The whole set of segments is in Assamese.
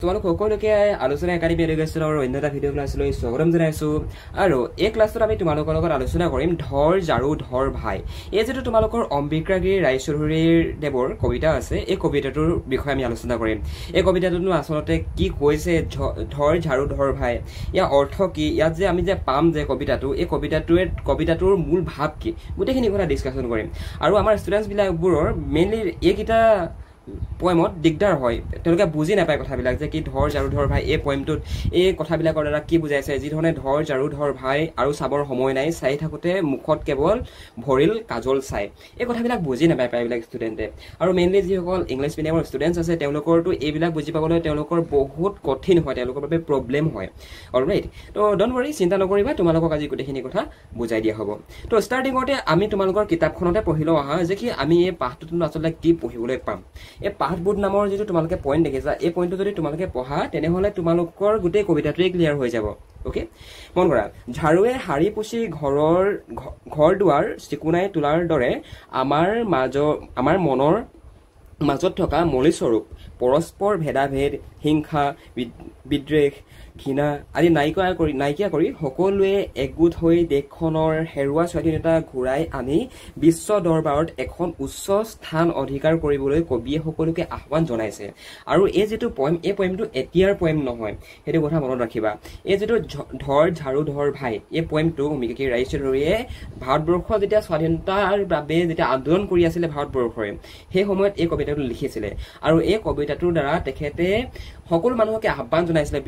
তোমালোক সকলোকে আলোচনা একাডেমী এডুকেশ্যনৰ অন্য এটা ভিডিঅ' ক্লাছলৈ স্বাগতম জনাইছো আৰু এই ক্লাছত আমি তোমালোকৰ লগত আলোচনা কৰিম ধৰ ঝাৰু ধৰ ভাই এই যেটো তোমালোকৰ অম্বিকাগিৰি ৰায়চৌধুৰী দেৱৰ কবিতা আছে এই কবিতাটোৰ বিষয়ে আমি আলোচনা কৰিম এই কবিতাটোনো আসলতে কি কৈছে ধৰ ঝাৰু ধৰ ভাই ইয়াৰ অৰ্থ কি ইয়াত যে আমি যে পাম যে কবিতাটো এই কবিতাটোৰ মূল ভাৱ কি গোটেইখিনি কথা ডিসকাশন কৰিম আৰু আমাৰ ষ্টুডেন্টছ বিলাকবোৰৰ মেইনলি এইকিটা পয়েমত দিগদাৰ হয় তেওঁলোকে বুজি নাপায় কথাবিলাক যে কি ধৰ ঝাৰু ধৰ ভাই এই পয়েমটোত এই কথাবিলাকৰ দ্বাৰা কি বুজাইছে যি ধৰণে ধৰ ঝাৰু ধৰ ভাই আৰু চাবৰ সময় নাই চাই থাকোতে মুখত কেৱল ভৰিল কাজল চাই এই কথাবিলাক বুজি নাপায় প্ৰায়বিলাক ষ্টুডেণ্টে আৰু মেইনলি যিসকল ইংলিছ মিডিয়ামৰ ষ্টুডেণ্টছ আছে তেওঁলোকৰতো এইবিলাক বুজি পাবলৈ তেওঁলোকৰ বহুত কঠিন হয় তেওঁলোকৰ বাবে প্ৰব্লেম হয় অলৰাইট তো ডোন্ট वरी চিন্তা নকৰিবা তোমালোকক আজি গোটেইখিনি কথা বুজাই দিয়া হ'ব তো ষ্টাৰ্টিংতে আমি তোমালোকৰ কিতাপখনতে পঢ়িলো আহা যে কি আমি এই পাঠটোত আসলে কি পঢ়িবলৈ পাম এই পাঠবোধ নামৰ যেটো তোমালোকে পইণ্ট দেখিছা এই পইণ্টটো যদি তোমালোকে পঢ়া তেনেহলে তোমালোকৰ গোটেই কবিতাটোই ক্লিয়াৰ হৈ যাব ওকে মন কৰা ঝাৰুৱে হাৰি পুছি ঘৰ দুৱাৰ চিকুনাই তোলাৰ দৰে আমাৰ মনৰ মাজত থকা মলি স্বৰূপ পৰস্পৰ ভেদাভেদ হিংসা বিদ্বেষ ঘৃণা আদি নাইকিয়া কৰি সকলোৱে একগোট হৈ দেশখনৰ হেৰুৱা স্বাধীনতা ঘূৰাই আনি বিশ্ব দৰবাৰত এখন উচ্চ স্থান অধিকাৰ কৰিবলৈ কবিয়ে সকলোকে আহ্বান জনাইছে আৰু এই যেটো পয়েম এই পয়েমটো এতিয়াৰ পয়েম নহয় হেতু কথা মনত ৰাখিবা এই যেটো ধৰ ঝাৰু ধৰ ভাই এই পয়েমটো অম্বিকাগিৰি ৰায়চৌধুৰীয়ে ভাৰতবৰ্ষ যেতিয়া স্বাধীনতাৰ বাবে যেতিয়া আন্দোলন কৰি আছিল ভাৰতবৰ্ষৰে সেই সময়ত এই কবিতাটো লিখিছিলে আৰু এই কবিতাটোৰ দ্বাৰা তেখেতে সকলো মানুহকে আহ্বান জনাইছিলে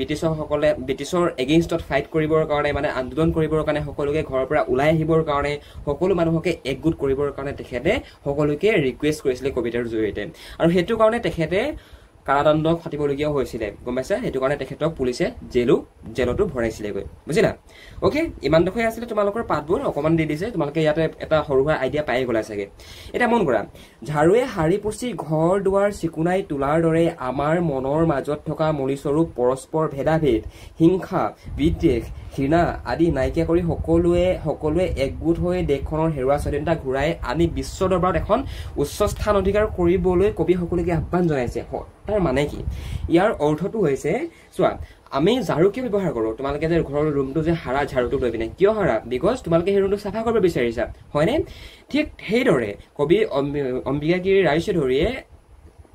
ব্ৰিটিছৰ এগেইনষ্টত ফাইট কৰিবৰ কাৰণে মানে আন্দোলন কৰিবৰ কাৰণে সকলোকে ঘৰৰ পৰা ওলাই আহিবৰ কাৰণে সকলো মানুহকে একগোট কৰিবৰ কাৰণে তেখেতে সকলোকে ৰিকুৱেষ্ট কৰিছিলে কবিতাৰ জৰিয়তে আৰু হেতু কাৰণে তেখেতে কাৰাদণ্ড খাটিবলগীয়া হৈছিল গম পাইছা হেতু কাৰণে তেখেতক পুলিচে জেলতো ভৰাইছিলে বুজিলা ওকে ইমান দেখুৱাই আছিল তোমালোকৰ পাঠবোৰ অকমান দি দিছে তোমালোকে ইয়াতে এটা সৰুৱা আইডিয়া পাই গলা চাগে এটা মন কৰা ঝাৰুৱে হাৰি পুছি ঘৰ দুৱাৰ চিকুনাই তোলাৰ দৰে আমাৰ মনৰ মাজত থকা মলি স্বৰূপ পৰস্পৰ ভেদাভেদ হিংসা বিদ্বেষ ঘৃণা আদি নাইকিয়া কৰি সকলোৱে একগোট হৈ দেশখনৰ হেৰুৱা স্বাধীনতা ঘূৰাই আনি বিশ্ব দৰবাৰত এখন উচ্চ স্থান অধিকাৰ কৰিবলৈ কবি সকলোকে আহ্বান জনাইছে তাৰ মানে কি ইয়াৰ অৰ্থটো হৈছে চোৱা আমি ঝাৰু কিয় ব্যৱহাৰ কৰো তোমালোকে যে ঘৰৰ ৰুমটো যে হাৰা ঝাৰুটো লৈ পিনে কিয় হাৰা বিকজ তোমালোকে সেই ৰুমটো চাফা কৰিব বিচাৰিছা হয়নে ঠিক সেইদৰে কবি অম্বিকাগিৰি ৰায়চৌধুৰীয়ে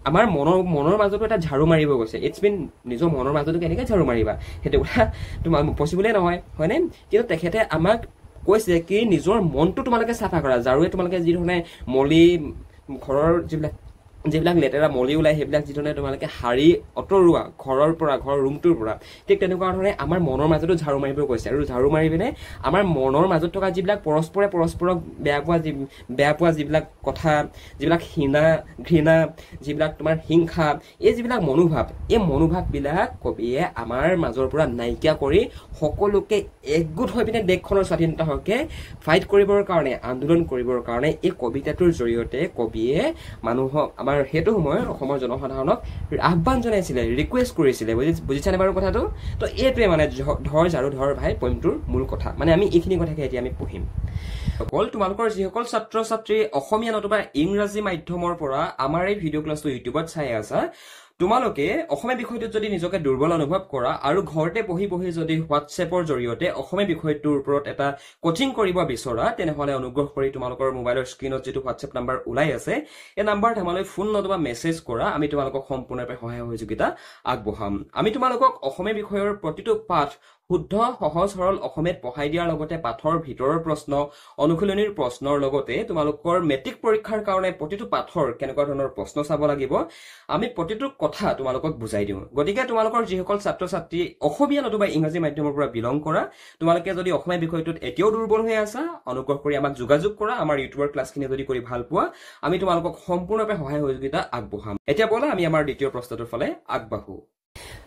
আমাৰ মনৰ মাজতো এটা ঝাৰু মাৰিব গৈছে ইটস মিন নিজৰ মনৰ মাজতো কেনেকৈ ঝাৰু মাৰিবা হেতু কথা তোমাৰ পসিবলে নহয় হয়নে কিন্তু তেখেতে আমাক কৈছে কি নিজৰ মনটো তোমালোকে চাফা কৰা ঝাৰুৱে তোমালোকে যি ধৰণে মলি ঘৰৰ যিবিলাক লেতেৰা মলি ওলাই সেইবিলাক যিধৰণে তোমালোকে হাৰি অতৰুৱা ঘৰৰ ৰুমটোৰ পৰা ঠিক তেনেকুৱা ধৰণে আমাৰ মনৰ মাজতো ঝাৰু মাৰিব কৈছে আৰু ঝাৰু মাৰি পিনে আমাৰ মনৰ মাজত থকা যিবিলাক পৰস্পৰক বেয়া পোৱা যিবিলাক কথা যিবিলাক ঘৃণা যিবিলাক তোমাৰ হিংসা এই যিবিলাক মনোভাৱবিলাক কবিয়ে আমাৰ মাজৰ পৰা নাইকিয়া কৰি সকলোকে একগোট হৈ পিনে দেশখনৰ স্বাধীনতাৰ হকে ফাইট কৰিবৰ কাৰণে আন্দোলন কৰিবৰ কাৰণে এই কবিতাটোৰ জৰিয়তে কবিয়ে মানুহক আমাৰ হেতু সময়ৰ অসমৰ জনসাধাৰণক আহ্বান জনাইছিলে ৰিকুৱেষ্ট কৰিছিলে বুজিছানে বাৰু কথাটো তো এইটোৱে মানে ধৰ ঝাৰু ধৰ ভাই পয়েমটোৰ মূল কথা মানে আমি এইখিনি কথাকে এতিয়া আমি পঢ়িম অকল তোমালোকৰ যিসকল ছাত্ৰ ছাত্ৰী অসমীয়া নতুবা ইংৰাজী মাধ্যমৰ পৰা আমাৰ এই ভিডিঅ' ক্লাছটো ইউটিউবত চাই আছা তোমালোকে অসমীয়া বিষয়টোত যদি নিজকে দুৰ্বল অনুভৱ কৰা আৰু ঘৰতে পঢ়ি যদি হোৱাটছএপৰ জৰিয়তে অসমীয়া বিষয়টোৰ ওপৰত এটা কোচিং কৰিব বিচৰা তেনেহলে অনুগ্ৰহ কৰি তোমালোকৰ মোবাইলৰ স্ক্ৰিনত যেটো হোৱাটছএপ নাম্বাৰ ওলাই আছে এই নাম্বাৰত আমালৈ ফোন নতুবা মেছেজ কৰা আমি তোমালোকক সম্পূৰ্ণৰূপে সহায় সহযোগিতা আগবঢ়াম আমি তোমালোকক অসমীয়া বিষয়ৰ প্ৰতিটো পাঠ শুদ্ধ সহজ সৰল অসমীয়াত পঢ়াই দিয়াৰ লগতে পাঠৰ ভিতৰৰ প্ৰশ্ন অনুশীলনীৰ প্ৰশ্নৰ লগতে তোমালোকৰ মেট্ৰিক পৰীক্ষাৰ কাৰণে প্ৰতিটো পাঠৰ কেনেকুৱা ধৰণৰ প্ৰশ্ন চাব লাগিব আমি প্ৰতিটো কথা তোমালোকক বুজাই দিওঁ গতিকে তোমালোকৰ যিসকল ছাত্ৰ ছাত্ৰী অসমীয়া নতুবা ইংৰাজী মাধ্যমৰ পৰা বিলং কৰা তোমালোকে যদি অসমীয়া বিষয়টোত এতিয়াও দুৰ্বল হৈ আছা অনুগ্ৰহ কৰি আমাক যোগাযোগ কৰা আমাৰ ইউটিউবৰ ক্লাছখিনি যদি কৰি ভাল পোৱা আমি তোমালোকক সম্পূৰ্ণৰূপে সহায় সহযোগিতা আগবঢ়াম এতিয়া বলা আমি আমাৰ দ্বিতীয় প্ৰশ্নটোৰ ফালে আগবাঢ়ো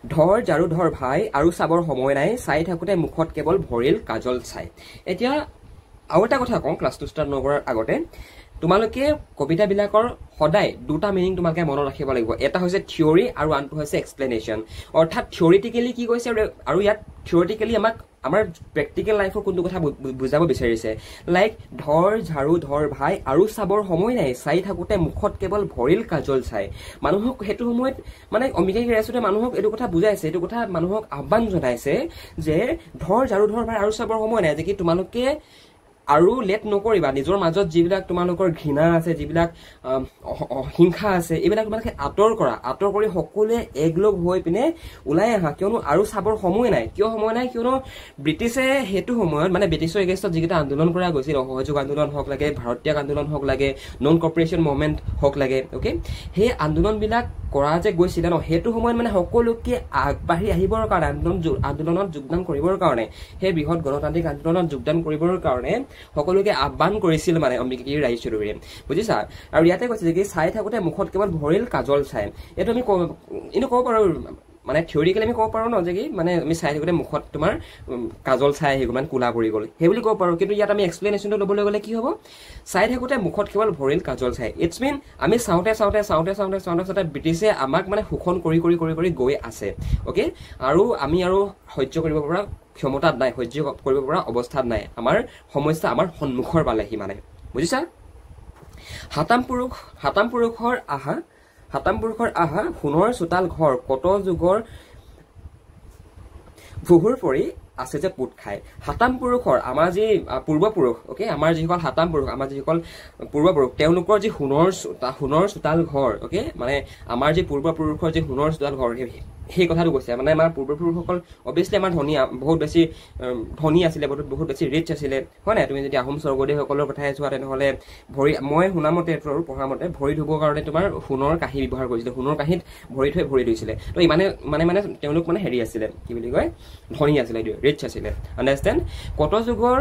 ধৰ ঝাৰু ধৰ ভাই আৰু চাবৰ সময় নাই চাই থাকোতে মুখত কেৱল ভৰিল কাজল চাই এতিয়া আৰু এটা কথা কওঁ ক্লাছটো ষ্টাৰ্ট নকৰাৰ আগতে তোমালোকে কবিতাবিলাকৰ সদায় দুটা মিনিং তোমালোকে মনত ৰাখিব লাগিব এটা হৈছে থিওৰি আৰু আনটো হৈছে এক্সপ্লেনেশ্যন অৰ্থাৎ থিওৰিটিক্যালি কি কৈছে আৰু ইয়াত থিওৰিটিক্যালি আমাক আমাৰ প্ৰেক্টিকেল লাইফৰ কোনটো কথা বুজাব বিচাৰিছে লাইক ধৰ ঝাৰু ধৰ ভাই আৰু চাবৰ সময় নাই চাই থাকোতে মুখত কেৱল ভৰিল কাজল চাই মানুহক সেইটো সময়ত মানে অম্বিকাগিৰি ৰাইচৌধুৰীয়ে মানুহক এইটো কথা বুজাইছে এইটো কথা মানুহক আহ্বান জনাইছে যে ধৰ ঝাৰু ধৰ ভাই আৰু চাবৰ সময় নাই যে কি তোমালোকে আৰু লেট নকৰিবা নিজৰ মাজত যিবিলাক তোমালোকৰ ঘৃণা আছে যিবিলাক হিংসা আছে এইবিলাক তোমালোকে আঁতৰ কৰি সকলোৱে একলগ হৈ পিনে ওলাই আহা কিয়নো আৰু চাবৰ সময় নাই কিয় সময় নাই কিয়নো ব্ৰিটিছে সেইটো সময়ত মানে ব্ৰিটিছৰ এগেইনষ্টত যিকেইটা আন্দোলন কৰা গৈছিল অসহযোগ আন্দোলন হওক লাগে ভাৰতীয় আন্দোলন হওক লাগে নন কৰ্পৰেশ্যন মুভমেণ্ট হওক লাগে অ'কে সেই আন্দোলনবিলাক কৰা যে গৈছিলে ন সেইটো সময়ত মানে সকলোকে আগবাঢ়ি আহিবৰ কাৰণে আন্দোলনত যোগদান কৰিবৰ কাৰণে সেই বৃহৎ গণতান্ত্ৰিক আন্দোলনত যোগদান কৰিবৰ কাৰণে সকলোকে আহ্বান কৰিছিল মানে অম্বিকাগিৰি ৰাইচৌধুৰীয়ে বুজিছা আৰু ইয়াতে কৈছে যে চাই থাকোতে মুখত কেৱল ভৰিল কাজল চাই এইটো আমি এনেও ক'ব পাৰো মানে থিয়ৰিকেলি আমি ক'ব পাৰো ন যে কি মানে আমি চাই থাকোতে মুখত তোমাৰ কাজল চাই আহি গ'ল মানে কোলা পৰি গ'ল সেই বুলি ক'ব পাৰো কিন্তু ইয়াত আমি এক্সপ্লেনেশ্যনটো ল'বলৈ গ'লে কি হ'ব চাই থাকোতে মুখত কেৱল ভৰিল কাজল চাই ইটছ মিন আমি চাওঁতে ব্ৰিটিছে আমাক মানে শোষণ কৰি গৈ আছে অ'কে আৰু আমি আৰু সহ্য কৰিব পৰা ক্ষমতাত নাই সহ্য কৰিব পৰা অৱস্থাত নাই আমাৰ সমস্যা আমাৰ সন্মুখৰ পালেহি মানে বুজিছা হাতাম পুৰুষৰ আহা সোণৰ চোতাল ঘৰ কত যুগৰ ভুহুৰ পৰি আছে যে পুত খায় হাতাম পুৰুষৰ আমাৰ যি পূৰ্বপুৰুষ অ'কে আমাৰ যিসকল হাতাম পুৰুষ আমাৰ যিসকল পূৰ্বপুৰুষ তেওঁলোকৰ যি সোণৰ চোতাল ঘৰ অ'কে মানে আমাৰ যি পূৰ্বপুৰুষৰ যি সোণৰ চোতাল ঘৰ সেই কথাটো কৈছে মানে আমাৰ পূৰ্বপুৰুষসকল অভিয়াছলি আমাৰ বহুত বেছি ধনী আছিলে বহুত বেছি ৰিচ আছিলে হয় নাই তুমি যদি আহোম স্বৰ্গদেউসকলৰ কথাই চোৱা তেনেহ'লে মই শুনা মতে আৰু পঢ়া মতে ভৰি ধুবৰ কাৰণে তোমাৰ সোণৰ কাঁহী ব্যৱহাৰ কৰিছিলে সোণৰ কাঁহীত ভৰি থৈ ভৰি ধুইছিলে তো ইমানে মানে তেওঁলোক মানে হেৰি আছিলে কি বুলি কয় ধনী আছিলে ৰিচ আছিলে আণ্ডাৰষ্টেণ্ড কত যুগৰ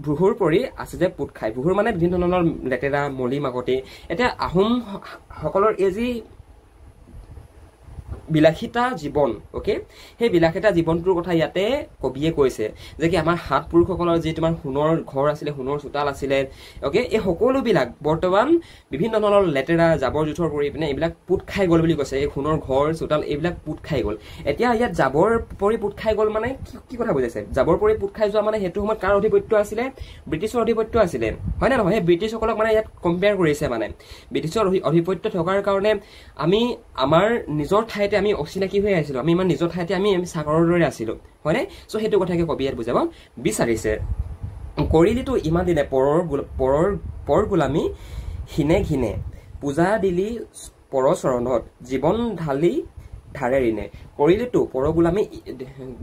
ভুহুৰ পৰি আছে যে পুত খায় ভুহুৰ মানে বিভিন্ন ধৰণৰ লেতেৰা মলি মাকতি এতিয়া আহোমসকলৰ এই যি বিলাসিতা জীৱন অ'কে সেই বিলাসিতা জীৱনটোৰ কথা ইয়াতে কবিয়ে কৈছে যে কি আমাৰ হাত পুৰুষসকলৰ যি তোমাৰ সোণৰ ঘৰ আছিলে সোণৰ চোতাল আছিলে অ'কে এই সকলোবিলাক বৰ্তমান বিভিন্ন ধৰণৰ লেতেৰা জাবৰ জোথৰ কৰি পিনে এইবিলাক পুত খাই গ'ল বুলি কৈছে এই সোণৰ ঘৰ চোতাল এইবিলাক পুত খাই গ'ল এতিয়া ইয়াত জাবৰ পৰি পুত খাই গ'ল মানে কি কথা বুজাইছে জাবৰ পৰি পুত খাই যোৱা মানে সেইটো সময়ত কাৰ আধিপত্য আছিলে ব্ৰিটিছৰ আধিপত্য আছিলে হয় নে নহয় সেই ব্ৰিটিছসকলক মানে ইয়াত কম্পেয়াৰ কৰিছে মানে ব্ৰিটিছৰ আধিপত্য থকাৰ কাৰণে আমি আমাৰ নিজৰ ঠাইতে আমি অচিনাকি হৈ আহিছিলো আমি ইমান নিজৰ ঠাইতে আমি সাগৰৰ দৰে আছিলো হয়নে চ' সেইটো কথাকে কবি ইয়াত বুজাব বিচাৰিছে কৰিলিতো ইমান দিনে পৰৰ গোলামী হিনে ঘিনে পূজা দিলি পৰ চৰণত জীৱন ঢালি ধাৰে ৰিনে কৰিলিতো পৰৰ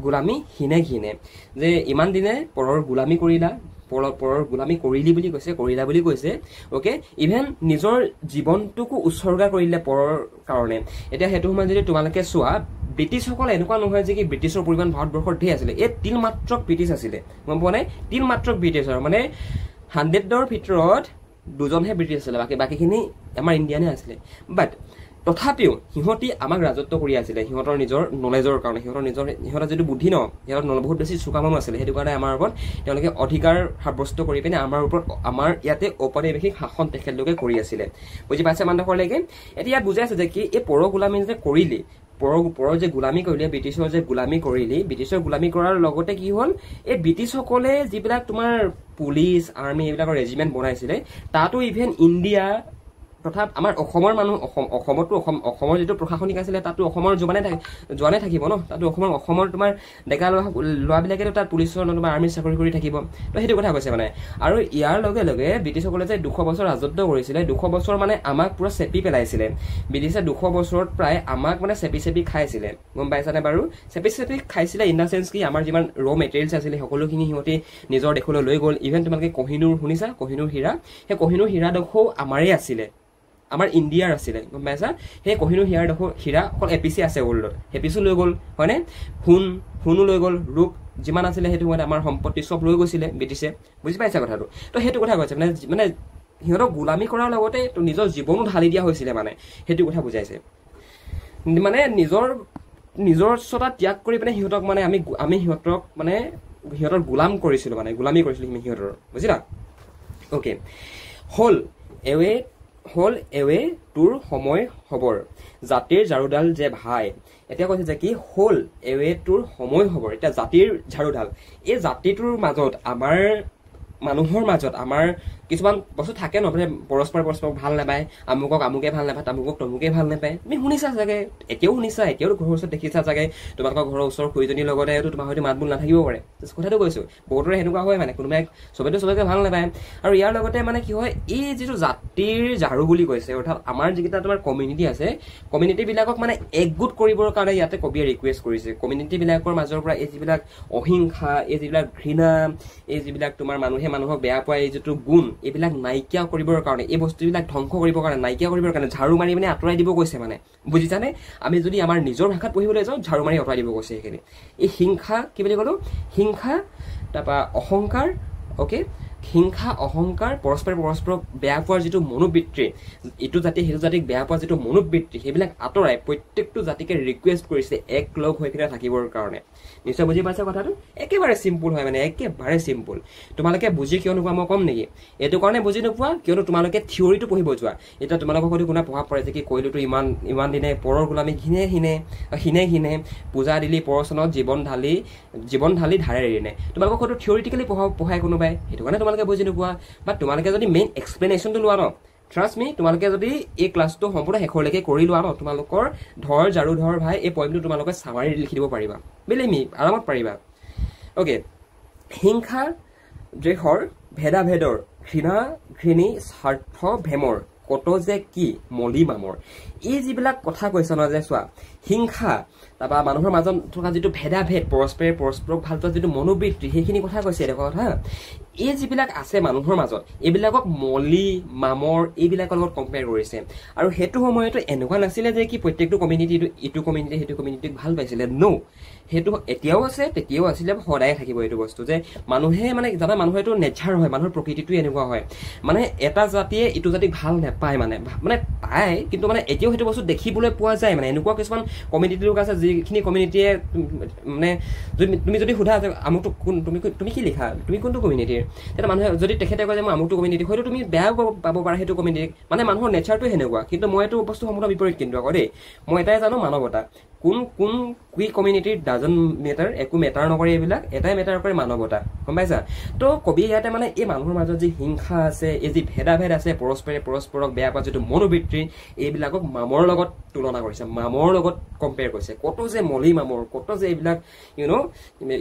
গোলামী হিনে ঘিনে যে ইমান দিনে পৰৰ গোলামী কৰিলা পৰৰ গোলামী কৰিলা বুলি কৈছে অ'কে ইভেন নিজৰ জীৱনটোকো উৎসৰ্গা কৰিলে পৰৰ কাৰণে এতিয়া সেইটো সময়ত যদি তোমালোকে চোৱা ব্ৰিটিছসকল এনেকুৱা নহয় যে কি ব্ৰিটিছৰ পৰিমাণ ভাৰতবৰ্ষত ধেৰ আছিলে এই তিলমাত্ৰক ব্ৰিটিছ আছিলে গম পোৱা নাই তিলমাত্ৰক ব্ৰিটিছৰ মানে 100ৰ ভিতৰত 2জনহে ব্ৰিটিছ আছিলে বাকীখিনি আমাৰ ইণ্ডিয়ানে আছিলে বাট তথাপিও সিহঁতি আমাক ৰাজত্ব কৰি আছিলে সিহঁতৰ নিজৰ নলেজৰ কাৰণে সিহঁতৰ যিটো বুদ্ধি ন সিহঁতৰ বহুত বেছি চোকা মানুহ আছিলে সেইটো কাৰণে আমাৰ ওপৰত তেওঁলোকে অধিকাৰ সাব্যস্ত কৰি পিনে আমাৰ ইয়াতে ঔপনিৱেশিক শাসন তেখেতলোকে কৰি আছিলে বুজি পাইছে মানুহলৈকে এতিয়া ইয়াত বুজাইছে যে কি এই পৰ গোলামী যে কৰিলি পৰৰ যে গোলামী কৰিলে ব্ৰিটিছৰ যে গোলামী কৰিলি ব্ৰিটিছৰ গোলামী কৰাৰ লগতে কি হ'ল এই ব্ৰিটিছসকলে যিবিলাক তোমাৰ পুলিচ আৰ্মি এইবিলাকৰ ৰেজিমেণ্ট বনাইছিলে তাতো ইভেন ইণ্ডিয়া তথা আমাৰ অসমৰ মানুহ অসমৰ যিটো প্ৰশাসনিক আছিলে তাতো অসমৰ জোৱানে থাকিব ন তাতো অসমৰ তোমাৰ ডেকা ল'ৰাবিলাকে তাত পুলিচৰ নতুবা আৰ্মিৰ চাকৰি কৰি থাকিব তো সেইটো কথা কৈছে মানে আৰু ইয়াৰ লগে লগে ব্ৰিটিছসকলে যে 200 বছৰ ৰাজত্ব কৰিছিলে 200 বছৰ মানে আমাক পুৰা চেপি পেলাইছিলে ব্ৰিটিছে 200 বছৰত প্ৰায় আমাক মানে চেপি খাইছিলে গম পাইছানে বাৰু চেপি খাইছিলে ইন দা চেন্স কি আমাৰ যিমান ৰ মেটেৰিয়েলছ আছিলে সকলোখিনি সিহঁতি নিজৰ দেশলৈ লৈ গ'ল ইভেন তোমালোকে কহিনুৰ শুনিছা কহিনুৰ হীৰা সেই কহিনুৰ হীৰাডোখৰো আমাৰেই আছিলে আমাৰ ইণ্ডিয়াৰ আছিলে গম পাইছা সেই কহিনুৰ হীৰা অকল এপিচি আছে ৱৰ্ল্ডত এপিচি লৈ গ'ল হয়নে সোণো লৈ গ'ল ৰূপ যিমান আছিলে সেইটো সময়ত আমাৰ সম্পত্তি চব লৈ গৈছিলে ব্ৰিটিছে বুজি পাইছা কথাটো তো সেইটো কথা কৈছে মানে সিহঁতক গোলামী কৰাৰ লগতে নিজৰ জীৱনো ঢালি দিয়া হৈছিলে মানে সেইটো কথা বুজাইছে মানে নিজৰ স্বতা ত্যাগ কৰি পিনে সিহঁতক মানে আমি সিহঁতক মানে সিহঁতৰ গোলামী কৰিছিলো সিহঁতৰ বুজিলা অ'কে হ'ল এৱে তোৰ সময় হবৰ জাতিৰ জাৰুডাল যে ভাই এতিয়া কৈছে যে কি হ'ল এৱেটোৰ সময় হ'ব এতিয়া জাতিৰ ঝাৰুডাল এই জাতিটোৰ মাজত আমাৰ মানুহৰ মাজত আমাৰ কিছুমান বস্তু থাকে ন মানে পৰস্পৰক ভাল নাপায় আমুকক আমুকে ভাল নাপায় তামুকক তমুকে ভাল নাপায় তুমি শুনিছা চাগে এতিয়াও শুনিছা এতিয়াও ঘৰৰ ওচৰত দেখিছা চাগে তোমালোকৰ ঘৰৰ ওচৰৰ খুৰীজনীৰ লগতে তোমাৰ হয়তো মাত বোল নাথাকিব পাৰে কথাটো কৈছো বহুতৰে সেনেকুৱা হয় মানে কোনোবাই চবেকে ভাল নাপায় আৰু ইয়াৰ লগতে মানে কি হয় এই যিটো জাতিৰ ঝাৰু বুলি কৈছে অৰ্থাৎ আমাৰ যিকেইটা তোমাৰ কমিউনিটি আছে কমিউনিটিবিলাকক মানে একগোট কৰিবৰ কাৰণে ইয়াতে কবিয়ে ৰিকুৱেষ্ট কৰিছে কমিউনিটিবিলাকৰ মাজৰ পৰা এই যিবিলাক অহিংসা এই যিবিলাক ঘৃণা এই যিবিলাক তোমাৰ মানুহে মানুহক বেয়া পোৱা এই যিটো গুণ এইবিলাক নাইকিয়া কৰিবৰ কাৰণে এই বস্তুবিলাক ধ্বংস কৰিবৰ কাৰণে নাইকিয়া কৰিবৰ কাৰণে ঝাৰু মাৰি মানে আঁতৰাই দিব কৈছে মানে বুজিছানে আমি যদি আমাৰ নিজৰ ভাষাত পঢ়িবলৈ যাওঁ ঝাৰু মাৰি আঁতৰাই দিব কৈছে সেইখিনি এই হিংসা কি বুলি ক'লো হিংসা তাৰপৰা অহংকাৰ অ'কে হিংসা অহংকাৰ পৰস্পৰক বেয়া পোৱাৰ যিটো মনোবৃত্তি ইটো জাতি সেইটো জাতিক বেয়া পোৱাৰ যিটো মনোবৃত্তি সেইবিলাক আঁতৰাই প্ৰত্যেকটো জাতিকে ৰিকুৱেষ্ট কৰিছে এক লগ হৈ কিনে থাকিবৰ কাৰণে নিশ্চয় বুজি পাইছা কথাটো একেবাৰে চিম্পুল হয় মানে একেবাৰে চিম্পুল তোমালোকে বুজি কিয় নোপোৱা মই কম নেকি এইটো কাৰণে বুজি নোপোৱা কিয়নো তোমালোকে থিয়ৰিটো পঢ়িব যোৱা এতিয়া তোমালোকৰ হয়তো কোনে প্ৰভাৱ পৰে যে কি কৈলোতো ইমান দিনে পৰৰ গোলামী হিনে পূজা দিলি পৰচনত জীৱন ঢালি ধাৰে ৰিনে তোমালোকক হয়তো থিয়ৰিটিকেলি পঢ়াই কোনোবাই সেইটো কাৰণে তোমালোকে বুজি নোপোৱা বা তোমালোকে যদি মেইন এক্সপ্লেনেশ্যনটো লোৱা ন ট্ৰাষ্ট মি তোমালোকে যদি এই ক্লাছটো সম্পূৰ্ণ শেষলৈকে কৰি লোৱা ন তোমালোকৰ ধৰ ঝাৰু ধৰ ভাই এই পইণ্টটো তোমালোকে চামাৰি লিখি দিব পাৰিবা বিলিভ মি আৰামত পাৰিবা অ'কে হিংসা দ্বেষৰ ভেদাভেদৰ ঘৃণা ঘৃণী স্বাৰ্থ ভেমৰ কত যে কি মলি মামৰ এই যিবিলাক কথা কৈছে ন যে চোৱা হিংসা তাৰপৰা মানুহৰ মাজত থকা যিটো ভেদাভেদ পৰস্পৰক ভাল পোৱা যিটো মনোবৃত্তি সেইখিনি কথা কৈছে এটা কথা এই যিবিলাক আছে মানুহৰ মাজত এইবিলাকক মলি মামৰ এইবিলাকৰ লগত কম্পেয়াৰ কৰিছে আৰু সেইটো সময়তো এনেকুৱা নাছিলে যে কি প্ৰত্যেকটো কমিউনিটিটো ইটো কমিউনিটি সেইটো কমিউনিটিক ভাল পাইছিলে ন সেইটো এতিয়াও আছে তেতিয়াও আছিলে সদায় থাকিব এইটো বস্তু যে মানুহে মানে জানা মানুহৰ এইটো নেচাৰ হয় মানুহৰ প্ৰকৃতিটো এনেকুৱা হয় মানে এটা জাতিয়ে ইটো জাতিক ভাল নাপায় মানে পায় কিন্তু মানে এতিয়াও সেইটো বস্তু দেখিবলৈ পোৱা যায় মানে এনেকুৱা কিছুমান কমিউনিটি লোক আছে যিখিনি কমিউনিটিয়ে মানে তুমি যদি সোধা যে আমুকটো কোন তুমি কি লিখা তুমি কোনটো কমিউনিটিৰ তেতিয়া মানুহে যদি তেখেতে কয় যে মই আমুকটো কমিউনিটি হয়তো তুমি বেয়াও পাব পাৰা সেইটো কমিউনিটিক মানে মানুহৰ নেচাৰটো সেনেকুৱা কিন্তু মই এইটো বস্তু সম্পূৰ্ণ বিপৰীত কিন্তু আকৌ দেই মই এটাই জানো মানৱতা কোন কি কমিউনিটিৰ ডাজন মেটাৰ একো মেটাৰ নকৰে এইবিলাক এটাই মেটাৰ কৰে মানৱতা গম পাইছা তো কবি ইয়াতে মানে এই মানুহৰ মাজত যি হিংসা আছে এই যি ভেদাভেদ আছে পৰস্পৰক বেয়া পোৱা যিটো মনোবৃত্তি এইবিলাকক মামৰ লগত তুলনা কৰিছে মামৰ লগত কম্পেয়াৰ কৰিছে কত যে মলি মামৰ কত যে এইবিলাক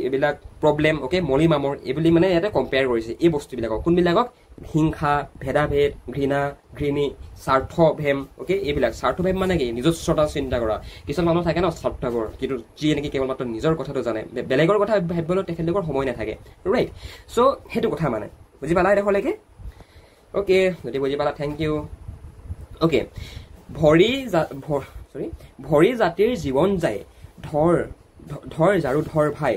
এইবিলাক প্ৰব্লেম অ'কে মলি মামৰ এইবুলি মানে ইয়াতে কম্পেয়াৰ কৰিছে এই বস্তুবিলাকক কোনবিলাকক হিংসা ভেদাভেদ ঘৃণা ঘৃণী স্বাৰ্থভেম অ'কে এইবিলাক স্বাৰ্থভেম মানে কি নিজস্বতা চিন্তা কৰা কিছুমান মানুহ থাকে ন স্বাৰ্থপৰ কিন্তু যিয়ে নেকি কেৱল মাত্ৰ নিজৰ কথাটো জানে বেলেগৰ কথা ভাবিবলৈ তেখেতলোকৰ সময় নাথাকে ৰাইট চ' সেইটো কথা মানে বুজি পালা এডোখৰলৈকে অ'কে যদি বুজি পালা থেংক ইউ অ'কে ভৰি জাতিৰ জীৱন যায় ধৰ ঝাৰু ধৰ ভাই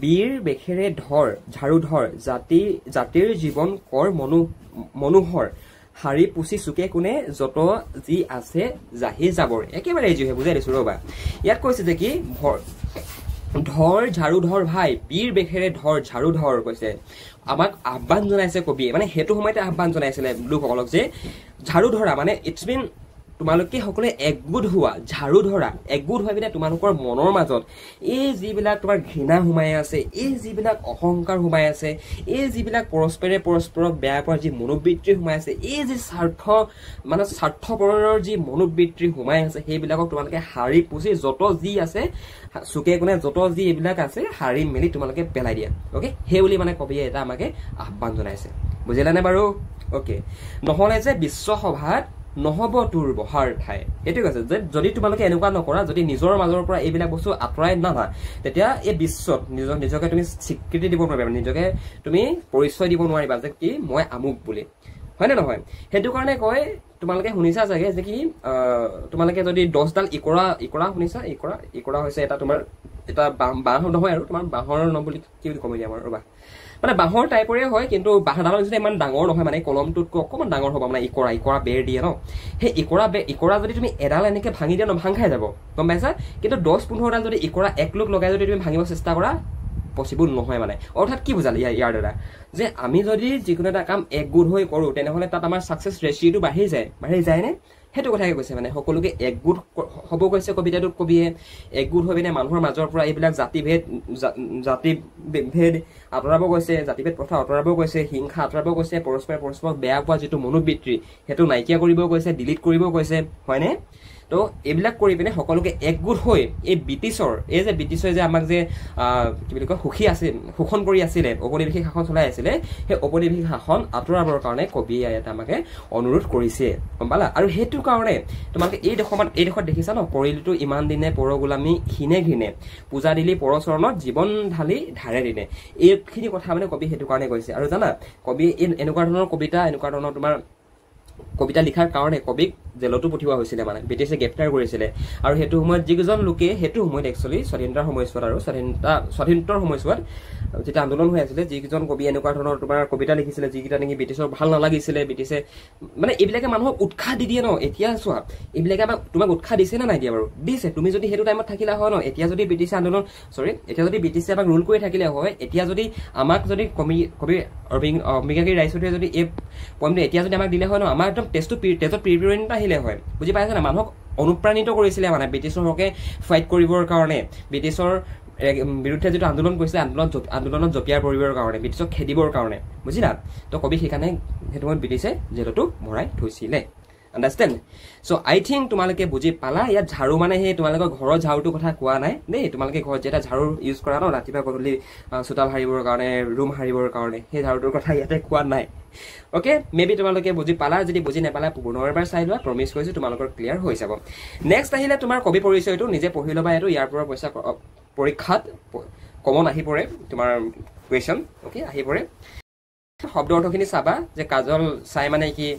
বীৰ বেখেৰে ধৰ ঝাৰু ধৰ জাতিৰ জীৱন কৰ মনোহৰ শাৰী পুচি চুকে কোনে যত যি আছে জাহি যাবৰ একেবাৰে যিহে বুজাই দিছো ৰ'বা ইয়াত কৈছে যে কি ধৰ ঝাৰু ধৰ ভাই বীৰ বেখেৰে ধৰ ঝাৰু ধৰ কৈছে আমাক আহ্বান জনাইছে কবিয়ে মানে সেইটো সময়তে আহ্বান জনাইছিলে লোকসকলক যে ঝাৰু ধৰা মানে ইটছ মিন তোমালোকে সকলোৱে একগোট হোৱা ঝাৰু ধৰা একগোট হৈ পিনে তোমালোকৰ মনৰ মাজত এই যিবিলাক তোমাৰ ঘৃণা সোমাই আছে এই যিবিলাক অহংকাৰ সোমাই আছে এই যিবিলাক পৰস্পৰক বেয়া পোৱাৰ যি মনোবৃত্তি সোমাই আছে এই যি স্বাৰ্থপৰৰ যি মনোবৃত্তি সোমাই আছে সেইবিলাকক তোমালোকে শাৰী পুচি যত যি আছে চুকে কোণে যত যি এইবিলাক আছে শাৰী মেলি তোমালোকে পেলাই দিয়া অ'কে সেই বুলি মানে কবিয়ে এটা আমাকে আহ্বান জনাইছে বুজিলানে বাৰু অ'কে নহ'লে যে বিশ্বসভাত নহব তোৰ বহাৰ ঠাই এইটো কৈছে যে যদি তোমালোকে এনেকুৱা নকৰা যদি নিজৰ মাজৰ পৰা এইবিলাক বস্তু আঁতৰাই নাহা তেতিয়া এই বিশ্বত নিজকে তুমি স্বীকৃতি দিব নোৱাৰিবা নিজকে তুমি পৰিচয় দিব নোৱাৰিবা যে কি মই আমুক বুলি হয় নে নহয় সেইটো কাৰণে কয় তোমালোকে শুনিছা চাগে যে কি তোমালোকে যদি 10ডাল ইকৰা শুনিছা ইকৰা হৈছে এটা তোমাৰ এটা বাঁহ নহয় আৰু তোমাৰ বাঁহৰ ন বুলি কি বুলি কম এতিয়া আমাৰ ৰ'বা মানে বাঁহৰ টাইপৰে হয় কিন্তু বাঁহডালৰ নিচিনা ইমান ডাঙৰ নহয় মানে কলমটোতকৈ অকণমান ডাঙৰ হ'ব মানে ইকৰা বেৰ দিয়ে ন সেই ইকৰা যদি তুমি এডাল এনেকৈ ভাঙি দিয়া ন ভাং খাই যাব গম পাইছা কিন্তু 10-15ডাল যদি ইকৰা এক লোক লগাই যদি তুমি ভাঙিব চেষ্টা কৰা পচিবল নহয় মানে অৰ্থাৎ কি বুজালে ইয়াৰ দ্বাৰা যে আমি যদি যিকোনো এটা কাম একগোট হৈ কৰোঁ তেনেহ'লে তাত আমাৰ ছাকচেছ ৰেচিঅ'টো বাঢ়ি যায়নে সেইটো কথাকে কৈছে মানে সকলোকে একগোট হ'ব কৈছে কবিতাটোত কবিয়ে একগোট হৈ পিনে মানুহৰ মাজৰ পৰা এইবিলাক জাতিভেদ আঁতৰাব কৈছে জাতিভেদ প্ৰথা আঁতৰাব কৈছে হিংসা আঁতৰাব কৈছে পৰস্পৰক বেয়া পোৱা যিটো মনোবৃত্তি সেইটো নাইকিয়া কৰিব কৈছে ডিলিট কৰিব কৈছে হয়নে তো এইবিলাক কৰি পিনে সকলোকে একগোট হৈ এই ব্ৰিটিছৰ এই যে ব্ৰিটিছৰ যে আমাক যে কি বুলি কয় শোষণ কৰি আছিলে ঔপনিৱেশিক শাসন চলাই আছিলে সেই ঔপনিৱেশিক শাসন আঁতৰাবৰ কাৰণে কবিয়ে ইয়াত আমাকে অনুৰোধ কৰিছে গম পালা আৰু সেইটো কাৰণে তোমালোকে এই ডোখৰত দেখিছা ন পৰিলিটো ইমান দিনে পৰ গোলামী ঘিনে ঘিনে পূজা দিলি পৰচৰণত জীৱন ঢালি ধাৰে দিনে এইখিনি কথা মানে কবি সেইটো কাৰণে কৈছে আৰু জানা কবি এনেকুৱা ধৰণৰ কবিতা এনেকুৱা ধৰণৰ তোমাৰ কবিতা লিখাৰ কাৰণে কবিক জেলতো পঠিওৱা হৈছিলে মানে ব্ৰিটিছে গ্ৰেপ্তাৰ কৰিছিলে আৰু সেইটো সময়ত যিজন লোকে সেইটো সময়ত একচুৱেলি স্বাধীনতাৰ সময়ছোৱাত আৰু স্বাধীনতাৰ সময়ছোৱাত যেতিয়া আন্দোলন হৈ আছিলে যিকেইজন কবি এনেকুৱা ধৰণৰ তোমাৰ কবিতা লিখিছিলে যিকেইটা নেকি ব্ৰিটিছৰ ভাল নালাগিছিলে ব্ৰিটিছে মানে এইবিলাকে মানুহক উৎসাহ দি দিয়ে ন এতিয়া চোৱা এইবিলাকে তোমাক উৎসাহ দিছে নে নাই দিয়া বাৰু দিছে তুমি যদি সেইটো টাইমত থাকিলা হয় ন এতিয়া যদি ব্ৰিটিছে ব্ৰিটিছে আমাক ৰুল কৰি থাকিলে হয় এতিয়া যদি আমাক যদি কবি অম্বিকাগিৰি ৰায়চৌধুৰীয়ে যদি এই পইণ্টটো এতিয়া যদি আমাক দিলে হয় ন আমাৰ একদম তেজত প্ৰিপিৰিয়ণ্ট আহিলে হয় বুজি পাইছে না মানুহক অনুপ্ৰাণিত কৰিছিলে মানে ব্ৰিটিছৰ হকে ফাইট কৰিবৰ কাৰণে ব্ৰিটিছৰ বিৰুদ্ধে যিটো আন্দোলন কৰিছিলে আন্দোলনত জপিয়াৰ কৰিবৰ কাৰণে ব্ৰিটিছক খেদিবৰ কাৰণে বুজিলা তো কবি সেইকাৰণে সেইটো সময়ত ব্ৰিটিছে জেলতো ভৰাই থৈছিলে আণ্ডাৰষ্টেণ্ড চ' আই থিংক তোমালোকে বুজি পালা ইয়াত ঝাৰু মানে সেই তোমালোকৰ ঘৰৰ ঝাৰুটোৰ কথা কোৱা নাই দেই তোমালোকে ঘৰত যেতিয়া ঝাৰু ইউজ কৰা ন ৰাতিপুৱা গধূলি চোতাল সাৰিবৰ কাৰণে ৰুম সাৰিবৰ কাৰণে সেই ঝাৰুটোৰ কথা ইয়াতে কোৱা নাই অ'কে মেবি তোমালোকে বুজি পালা যদি বুজি নাপালা পুনৰবাৰ চাই লোৱা প্ৰমিছ কৰিছোঁ তোমালোকৰ ক্লিয়াৰ হৈ যাব নেক্সট আহিলে তোমাৰ কবি পৰিচয়টো নিজে পঢ়ি ল'বা এইটো ইয়াৰ পৰা পৰীক্ষাত কমন আহি পৰে তোমাৰ কুৱেশ্যন অ'কে আহি পৰে শব্দ অৰ্থখিনি চাবা যে কাজল চাই মানে কি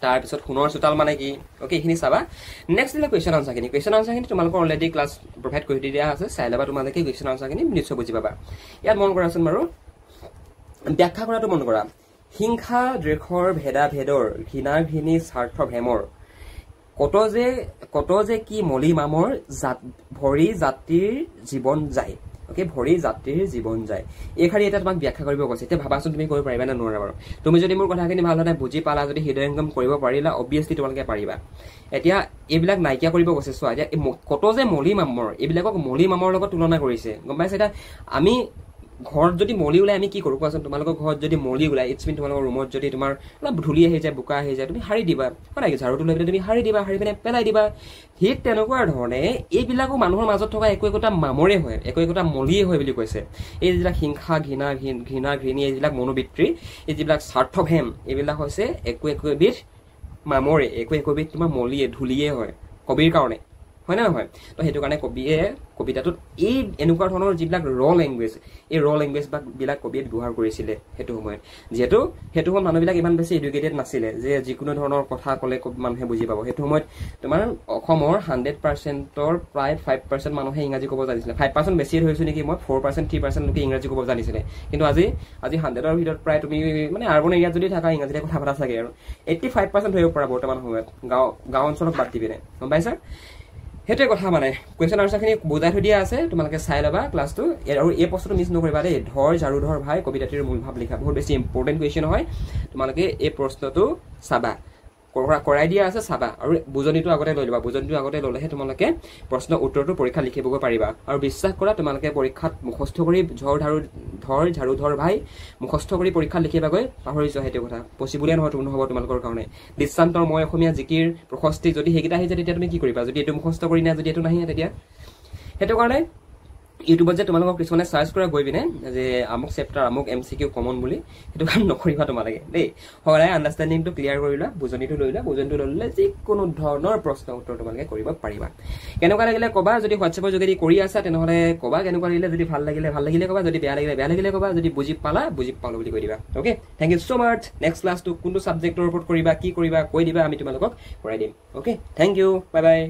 তাৰপিছত সোণৰ চোতাল মানে কি অ'কে এইখিনি চাবা নেক্সট দিলে কুৱেশ্যন আনচাৰখিনি তোমালোকৰ অলৰেডি ক্লাছ প্ৰভাইড কৰি দিয়া আছে চাই ল'বা তোমালোকে কুৱেশ্যন আনচাৰখিনি নিশ্চয় বুজি পাবা ইয়াত মন কৰাচোন বাৰু ব্যাখ্যা কৰাটো মন কৰা হিংসা দ্বেষৰ ভেদাভেদৰ ঘৃণা ঘৃণী স্বাৰ্থ ভেমৰ কত যে কি মলি মামৰ ভৰি জাতিৰ জীৱন যায় অ'কে ভৰি জাতিৰ জীৱন যায় এই শাৰী এটা তোমাক ব্যাখ্যা কৰিব কৈছে এতিয়া ভাবাচোন তুমি কৰিব পাৰিবা নে নোৱাৰা বাৰু তুমি যদি মোৰ কথাখিনি ভালদৰে বুজি পালা যদি হৃদয়ংগম কৰিব পাৰিলা অবভিয়াছলি তোমালোকে পাৰিবা এতিয়া এইবিলাক নাইকিয়া কৰিব কৈছে চোৱা এতিয়া কত যে মলি মামৰ এইবিলাকক মলি মামৰ লগত তুলনা কৰিছে গম পাইছে এতিয়া আমি ঘৰত যদি মলি ওলাই আমি কি কৰোঁ কোৱাচোন তোমালোকৰ ঘৰত যদি মলি ওলাই ইটছ মিন তোমালোকৰ ৰুমত যদি তোমাৰ অলপ ধূলি আহি যায় বোকা আহি যায় তুমি সাৰি দিবা হয় নাই ঝাৰুটো লৈ পিনে তুমি সাৰি দিবা সাৰি পিনে পেলাই দিবা ঠিক তেনেকুৱা ধৰণে এইবিলাকো মানুহৰ মাজত থকা একোটা মামৰে হয় একোটা মলিয়ে হয় বুলি কৈছে এই যিবিলাক হিংসা ঘৃণা ঘৃণী এইবিলাক মনোবৃত্তি এই যিবিলাক স্বাৰ্থভেম এইবিলাক হৈছে একোবিধ মামৰে একোবিধ তোমাৰ মলিয়ে ধূলিয়ে হয় কবিৰ কাৰণে হয় না নহয় তো সেইটো কাৰণে কবিয়ে কবিতাটোত এই এনেকুৱা ধৰণৰ যিবিলাক লেংগুৱেজ এই লেংগুৱেজ বিলাক কবিয়ে ব্যৱহাৰ কৰিছিলে সেইটো সময়ত যিহেতু সেইটো সময়ত মানুহবিলাক ইমান বেছি এডুকেটেড নাছিলে যে যিকোনো ধৰণৰ কথা ক'লে মানুহে বুজি পাব সেইটো সময়ত তোমাৰ অসমৰ 100%ৰ প্ৰায় 5% মানুহে ইংৰাজী ক'ব জানিছিলে 5% বেছি ধৰিছোঁ নেকি মই 4% 3% লোকে ইংৰাজী ক'ব জানিছিলে কিন্তু আজি 100ৰ ভিতৰত প্ৰায় তুমি মানে আৰ্বান এৰিয়াত যদি থাকা ইংৰাজীতে কথা পতা চাগে আৰু 85% ধৰিব পৰা বৰ্তমান সময়ত গাঁও অঞ্চলত বাদ দি পিনে গম পাইছা সেইটোৱে কথা মানে কুৱেশ্যন আনচাৰখিনি বুজাই থৈ দিয়া আছে তোমালোকে চাই ল'বা ক্লাছটো আৰু এই প্ৰশ্নটো মিছ নকৰিবা দেই ধৰ ঝাৰু ধৰ ভাই কবিতাটিৰ মূল ভাৱ লিখা বহুত বেছি ইম্পৰ্টেণ্ট কুৱেশ্যন হয় তোমালোকে এই প্ৰশ্নটো চাবা কৰাই দিয়া আছে চাবা আৰু বুজনিটো আগতে লৈ ল'বা বুজনিটো আগতে ল'লেহে তোমালোকে প্ৰশ্ন উত্তৰটো পৰীক্ষা লিখিবগৈ পাৰিবা আৰু বিশ্বাস কৰা তোমালোকে পৰীক্ষাত মুখস্থ কৰি ধৰ ঝাৰু ধৰ ভাই মুখস্থ কৰি পৰীক্ষা লিখিবাগৈ পাহৰি যোৱা সেইটো কথা পচিবলে নহ'ব তোমালোকৰ কাৰণে দৃষ্টান্তৰ মই অসমীয়া জিকিৰ প্ৰশস্তি যদি সেইকেইটা আহি যায় তেতিয়া তুমি কি কৰিবা যদি এইটো মুখস্থ কৰি নাই যদি এইটো নাহে তেতিয়া সেইটো কাৰণে ইউটিউবত যে তোমালোকক কিছুমানে চাৰ্চ কৰা গৈ পিনে যে আমুক চেপ্টাৰ আমুক MCQ কমন বুলি সেইটো কাম নকৰিবা তোমালোকে দেই সদায় আণ্ডাৰষ্টেণ্ডিংটো ক্লিয়াৰ কৰি লোৱা বুজনিটো লৈ লোৱা বুজনিটো লৈ ল'লে যিকোনো ধৰণৰ প্ৰশ্ন উত্তৰ তোমালোকে কৰিব পাৰিবা কেনেকুৱা লাগিলে ক'বা যদি হোৱাটছএপৰ যোগেদি কৰি আছা তেনেহ'লে ক'বা কেনেকুৱা লাগিলে যদি ভাল লাগিলে ক'বা যদি বেয়া লাগিলে ক'বা যদি বুজি পালো বুলি কৈ দিবা okay thank you so' much next ক্লাছটো কোনটো ছাবজেক্টৰ ওপৰত কৰিবা কি কৰিবা কৈ দিবা আমি তোমালোকক কৰাই দিম okay thank you bye by